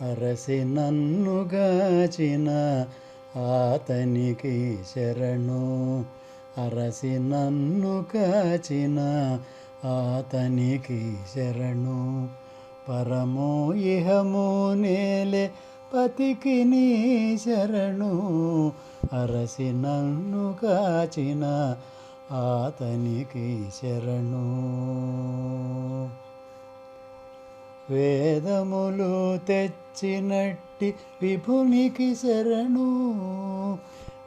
అరసి నన్నుగాచిన ఆతనికి శరణు. అరసి నన్ను కాచిన ఆతనికి శరణు. పరమో ఇహమో నేలే పతికి నీ శరణు. అరసి నన్ను కాచిన ఆతనికి శరణు. వేదములు తెచ్చినట్టి విభునికి శరణు.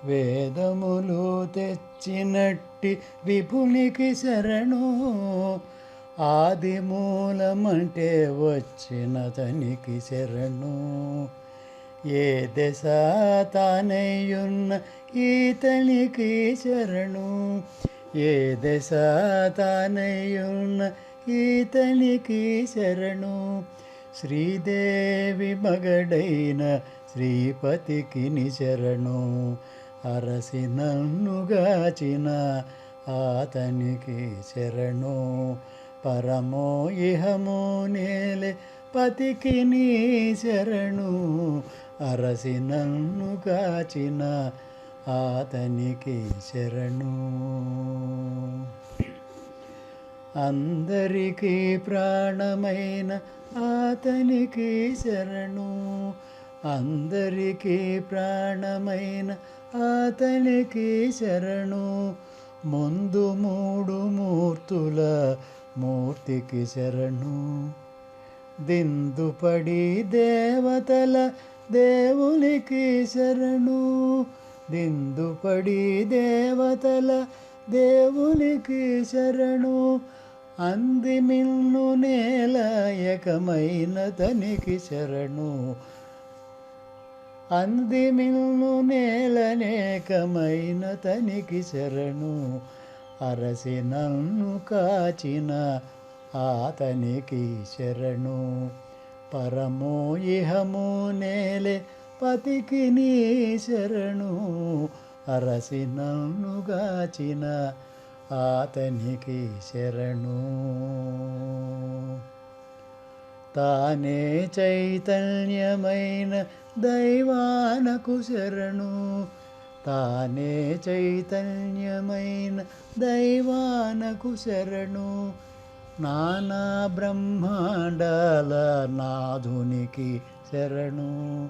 వేదములు తెచ్చినట్టి విభునికి శరణు. ఆది మూలమంటే వచ్చిన తనికి శరణు. ఏ దశ తానయ్యున్న ఈతనికి శరణు. ఏ దశ తానయ్యున్న ఈతనికి శరణు. శ్రీదేవి మగడైన శ్రీపతికి శరణు. అరసి నన్నుగాచిన ఆతనికి శరణు. పరమో ఇహమో నేలే పతికి నీ శరణు. అరసి నన్ను కాచిన ఆతనికి శరణు. అందరికీ ప్రాణమైన ఆతనికి శరణు. అందరికీ ప్రాణమైన ఆతనికి శరణు. ముందు మూడు మూర్తుల మూర్తికి శరణు. దిందుపడి దేవతల దేవునికి శరణు. దిందుపడి దేవతల దేవునికి శరణు. అంది మిల్లు నేలయకమైన తనికి శరణు. అంది మిల్లు నేలనేకమైన తనికి శరణు. అరసి నన్ను కాచిన ఆతనికి శరణు. పరమో ఇహమో నేలే పతికి నీ శరణు. అరసి నన్ను గాచిన ఆతనికి శరణు. తానే చైతన్యమైన దైవానకు శరణు. తానే చైతన్యమైన దైవానకు శరణు. నానా బ్రహ్మాండాల నాథునికి శరణు.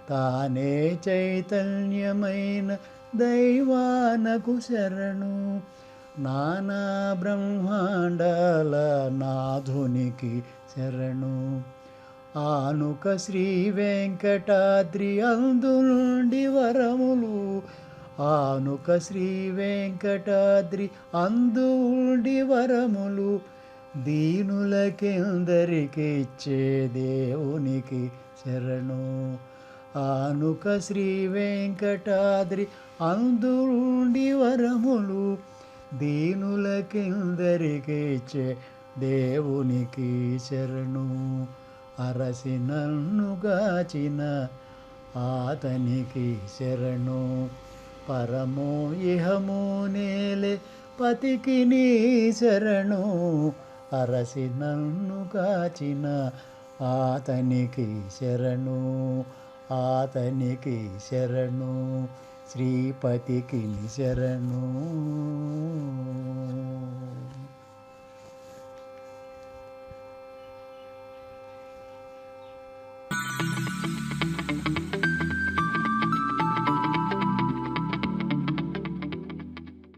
తానే చైతన్యమైన దైవానకు శరణు. నానా బ్రహ్మాండాల నాథునికి శరణు. ఆనుక శ్రీ వెంకటాద్రి అందు నుండి వరములు. ఆనుక శ్రీ వెంకటాద్రి అందు నుండి వరములు. దీనులకెందరికి ఇచ్చే దేవునికి శరణు. ఆనుక శ్రీ వెంకటాద్రి అందు నుండి వరములు. దీనులకెందరికి ఇచ్చే దేవునికి శరణు. అరసి నన్ను గాచిన ఆతనికి శరణు. పరమో ఇహమో నేలే పతికి నీ శరణు. అరసి నన్ను కాచిన ఆతనికి శరణు. ఆతనికి శరణు. శ్రీపతికి శరణు.